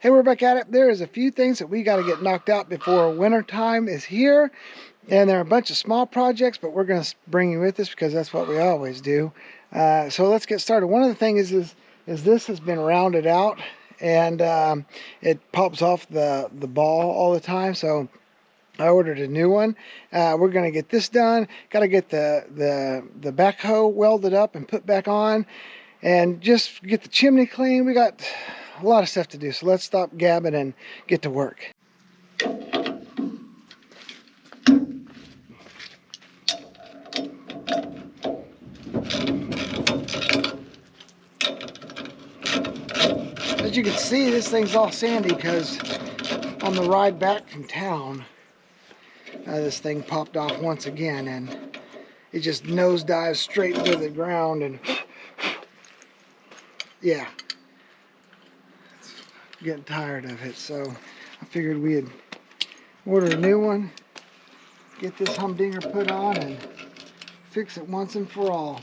Hey, we're back at it. There is a few things that we got to get knocked out before winter time is here. And there are a bunch of small projects, but we're going to bring you with us because that's what we always do. So let's get started. One of the things is this has been rounded out, and it pops off the ball all the time. So I ordered a new one. We're going to get this done. Got to get the backhoe welded up and put back on, and just get the chimney clean. We got a lot of stuff to do, so let's stop gabbing and get to work. As you can see, this thing's all sandy because on the ride back from town, this thing popped off once again, and it just nosedives straight into the ground, and yeah, getting tired of it. So I figured we'd order a new one, get this humdinger put on, and fix it once and for all.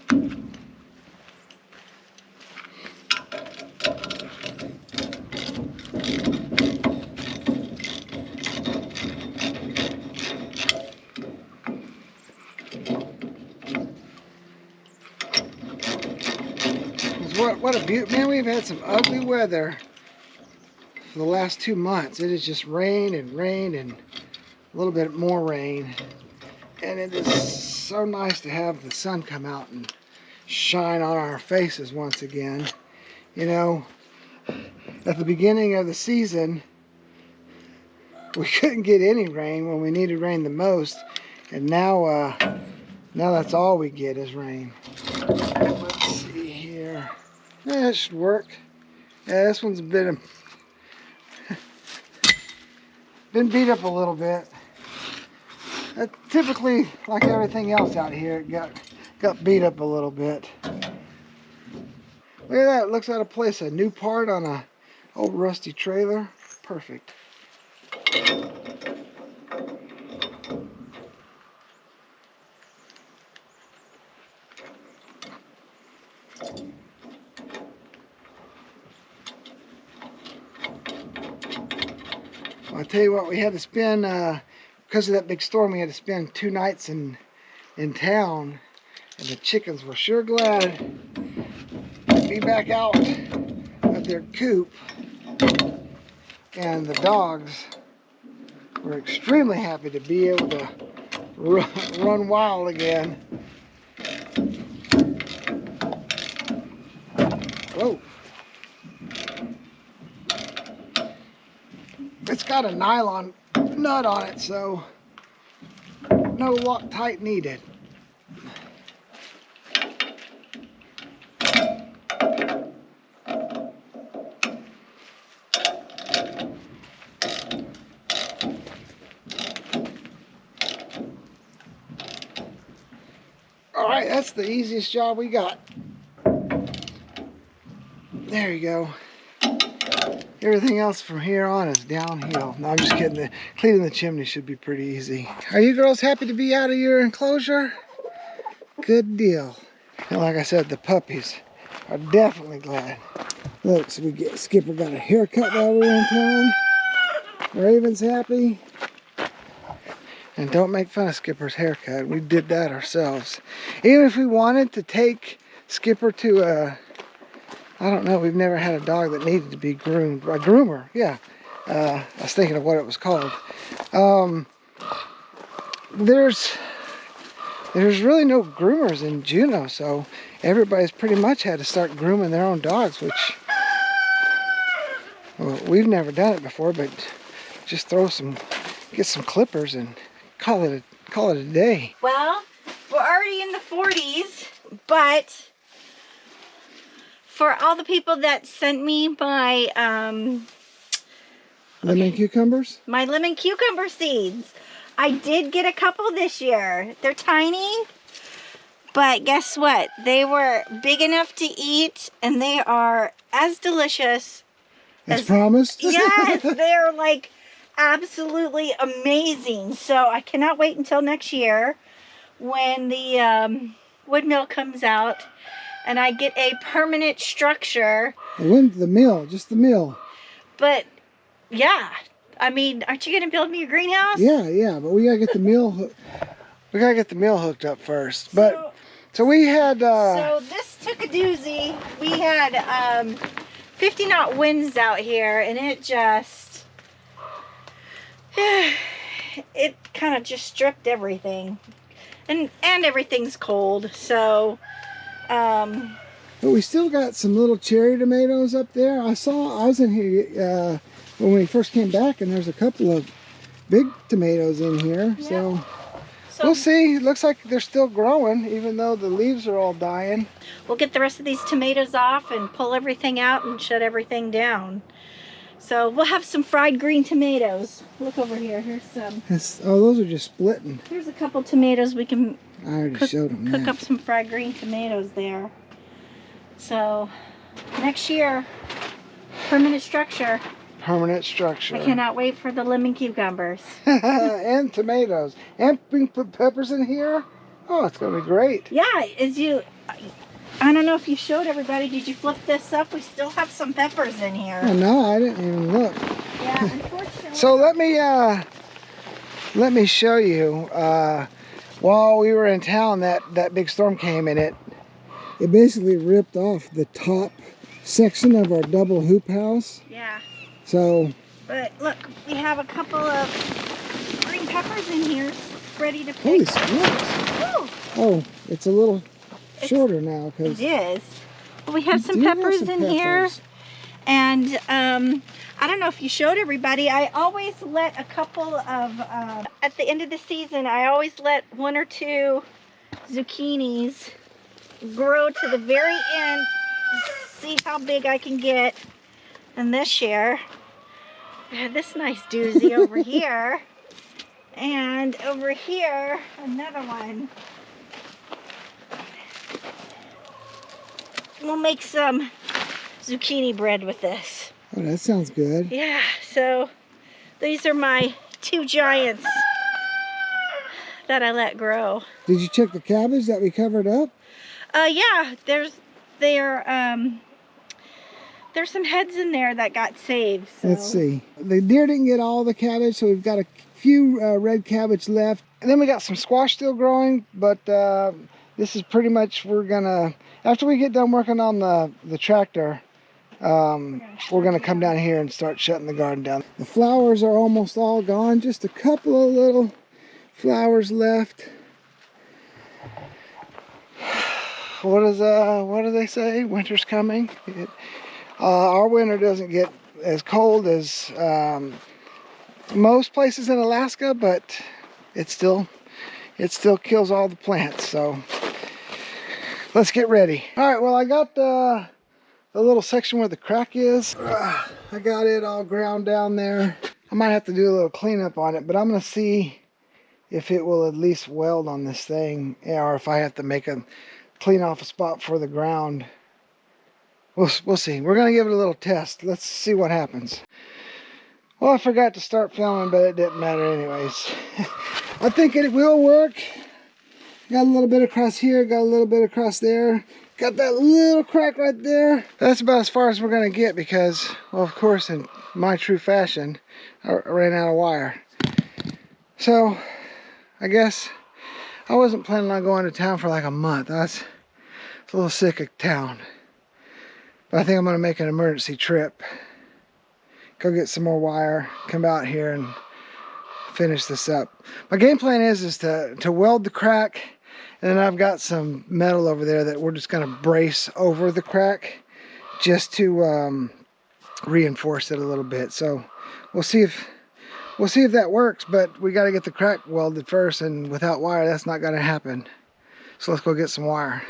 What a beaut, man. We've had some ugly weather for the last 2 months. It has just rained and rained and a little bit more rain, and it is so nice to have the sun come out and shine on our faces once again. You know, at the beginning of the season we couldn't get any rain when we needed rain the most, and now that's all we get is rain. Let's see here. Yeah, that should work. Yeah, this one's been beat up a little bit. Typically, like everything else out here, it got beat up a little bit. Look at that! It looks out of place. A new part on a old rusty trailer. Perfect. I'll tell you what, we had to spend, because of that big storm, we had to spend 2 nights in town, and the chickens were sure glad to be back out of their coop, and the dogs were extremely happy to be able to run wild again. Whoa. It's got a nylon nut on it, so no Loctite needed. Alright, that's the easiest job we got. There you go. Everything else from here on is downhill. No, I'm just kidding. Cleaning the chimney should be pretty easy. Are you girls happy to be out of your enclosure? Good deal. And like I said, the puppies are definitely glad. Look, so Skipper got a haircut while we were in town. Raven's happy. And don't make fun of Skipper's haircut. We did that ourselves. Even if we wanted to take Skipper to a, I don't know, we've never had a dog that needed to be groomed. A groomer, yeah. I was thinking of what it was called. There's really no groomers in Juneau, so everybody's pretty much had to start grooming their own dogs, which, well, we've never done it before, but just get some clippers and call it a day. Well, we're already in the 40s, but for all the people that sent me my lemon cucumbers? My lemon cucumber seeds. I did get a couple this year. They're tiny, but guess what? They were big enough to eat, and they are as delicious as promised. Yes, they're like absolutely amazing. So I cannot wait until next year when the wood mill comes out and I get a permanent structure. The mill, just the mill. But Yeah. I mean, aren't you gonna build me a greenhouse? Yeah, but we gotta get the mill. We gotta get the mill hooked up first. But so we had. So this took a doozy. We had 50 knot winds out here, and it just it kind of just stripped everything, and everything's cold. So. But we still got some little cherry tomatoes up there. I was in here when we first came back, and there's a couple of big tomatoes in here. Yeah. So we'll see. It looks like they're still growing, even though the leaves are all dying. We'll get the rest of these tomatoes off and pull everything out and shut everything down. So we'll have some fried green tomatoes. Look over here. Here's some. Oh, those are just splitting. Here's a couple tomatoes we can I already showed them cook up some fried green tomatoes there. So next year, permanent structure. Permanent structure. I cannot wait for the lemon cucumbers. And tomatoes. And we can put peppers in here. Oh, it's going to be great. Yeah, I don't know if you showed everybody. Did you flip this up? We still have some peppers in here. Oh, no, I didn't even look. Yeah, unfortunately. So let me show you. While we were in town, that big storm came, and it basically ripped off the top section of our double hoop house. Yeah. So. But look, we have a couple of green peppers in here ready to pick. Holy smokes. Oh, it's a little shorter now. It is. But we have some peppers in here. And I don't know if you showed everybody, I always let a couple of, at the end of the season, I always let 1 or 2 zucchinis grow to the very end, see how big I can get. And this year, I have this nice doozy over here. And over here, another one. We'll make some zucchini bread with this. Oh, that sounds good. Yeah, so these are my 2 giants that I let grow. Did you check the cabbage that we covered up? Yeah, there's some heads in there that got saved. So. Let's see. The deer didn't get all the cabbage, so we've got a few red cabbage left. And then we got some squash still growing, but this is pretty much, we're gonna, after we get done working on the tractor, we're gonna come down here and start shutting the garden down. The flowers are almost all gone, just a couple of little flowers left. What do they say? Winter's coming. Our winter doesn't get as cold as most places in Alaska, but it still kills all the plants. So let's get ready. All right, well, I got the little section where the crack is. I got it all ground down there. I might have to do a little cleanup on it, but I'm gonna see if it will at least weld on this thing, or if I have to clean off a spot for the ground. We'll see. We're gonna give it a little test. Let's see what happens. Well, I forgot to start filming, but it didn't matter anyways. I think it will work. Got a little bit across here, got a little bit across there. Got that little crack right there. That's about as far as we're gonna get because, well, of course, in my true fashion, I ran out of wire. So, I guess I wasn't planning on going to town for like a month. I was a little sick of town. But I think I'm gonna make an emergency trip. Go get some more wire, come out here and finish this up. My game plan is to weld the crack, and then I've got some metal over there that we're just gonna brace over the crack just to reinforce it a little bit. So we'll see if that works, but we gotta get the crack welded first, and without wire, that's not gonna happen. So let's go get some wire.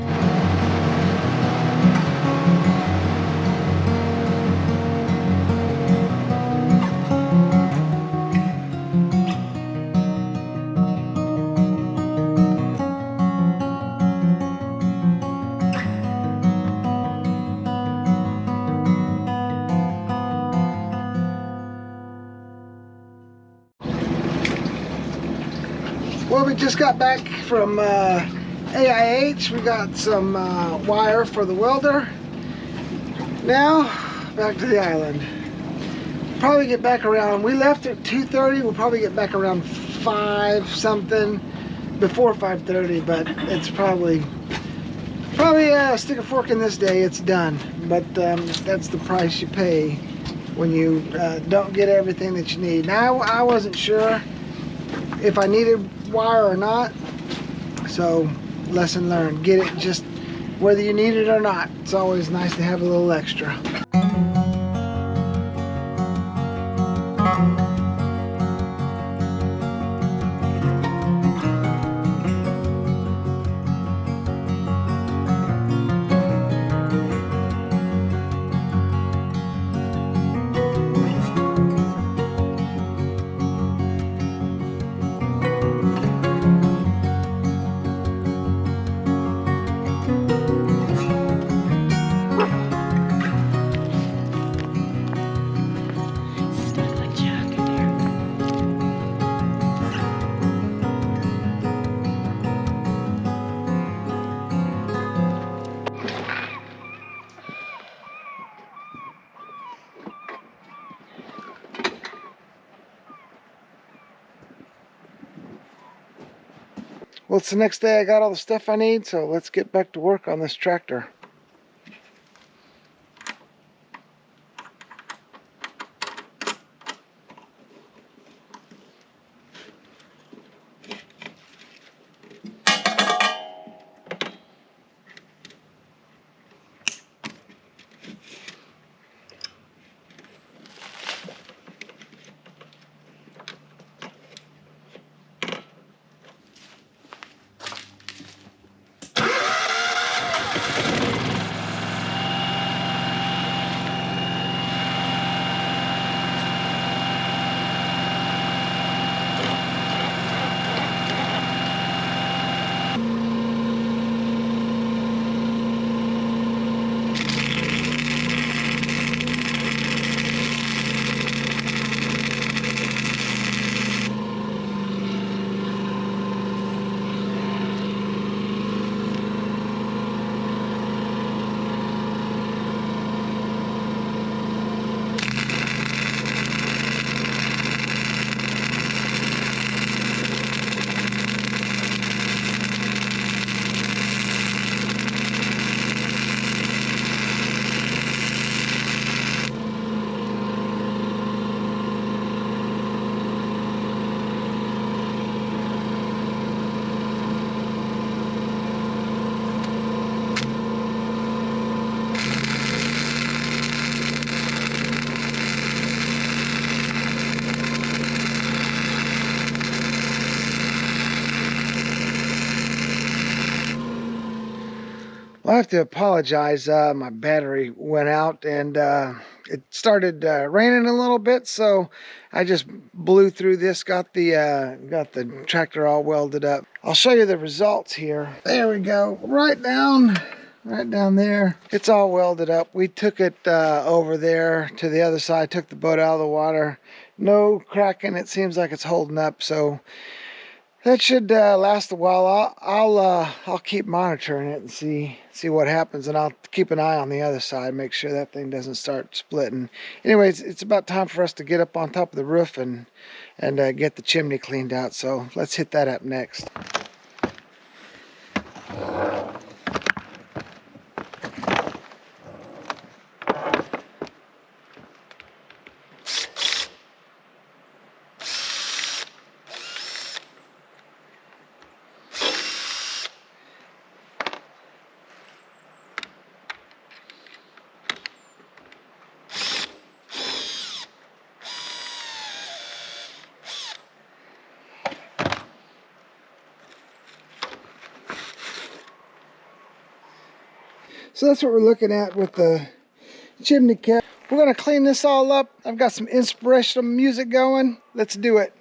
Well, we just got back from AIH. We got some wire for the welder. Now, back to the island. probably get back around, we left at 2:30, we'll probably get back around 5 something, before 5:30, but it's probably stick a fork in this day, it's done. But that's the price you pay when you don't get everything that you need. Now, I wasn't sure if I needed wire or not, so lesson learned. Get it just whether you need it or not. It's always nice to have a little extra. Well, it's the next day. I got all the stuff I need, so let's get back to work on this tractor. Well, I have to apologize. My battery went out and it started raining a little bit, so I just blew through this. Got the tractor all welded up. I'll show you the results here. There we go. Right down there. It's all welded up. We took it over there to the other side. Took the boat out of the water. No cracking. It seems like it's holding up. So that should last a while. I'll keep monitoring it and see what happens, and I'll keep an eye on the other side, make sure that thing doesn't start splitting. Anyways, it's about time for us to get up on top of the roof and get the chimney cleaned out. So let's hit that up next. So that's what we're looking at with the chimney cap. We're going to clean this all up. I've got some inspirational music going. Let's do it.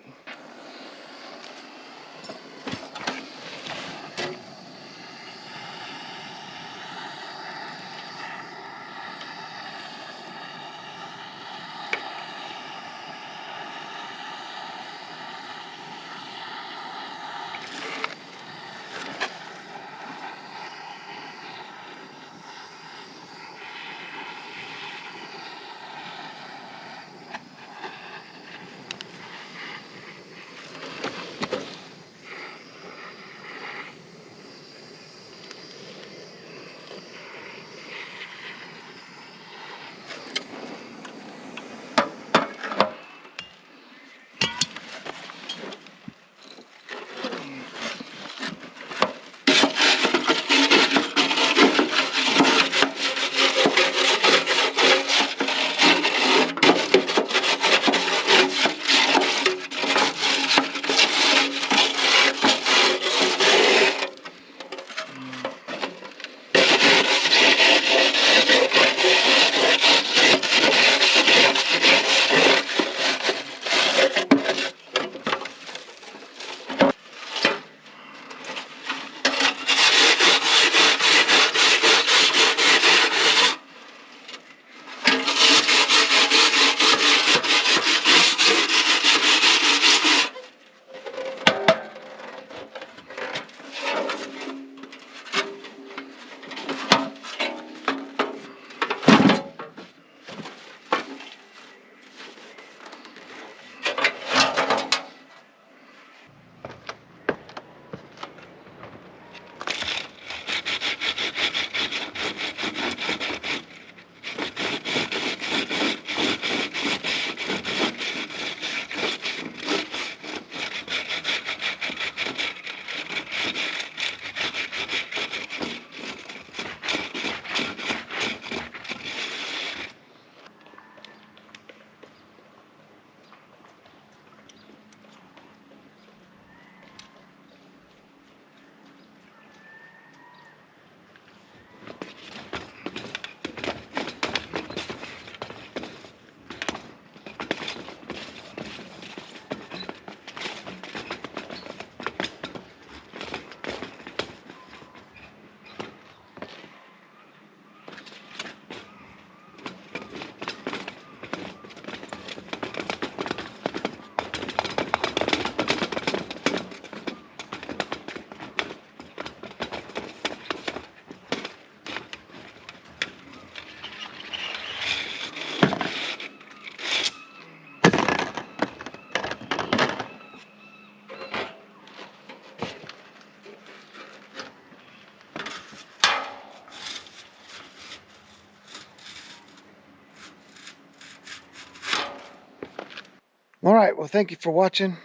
All right, well, thank you for watching.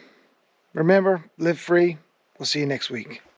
Remember, live free. We'll see you next week.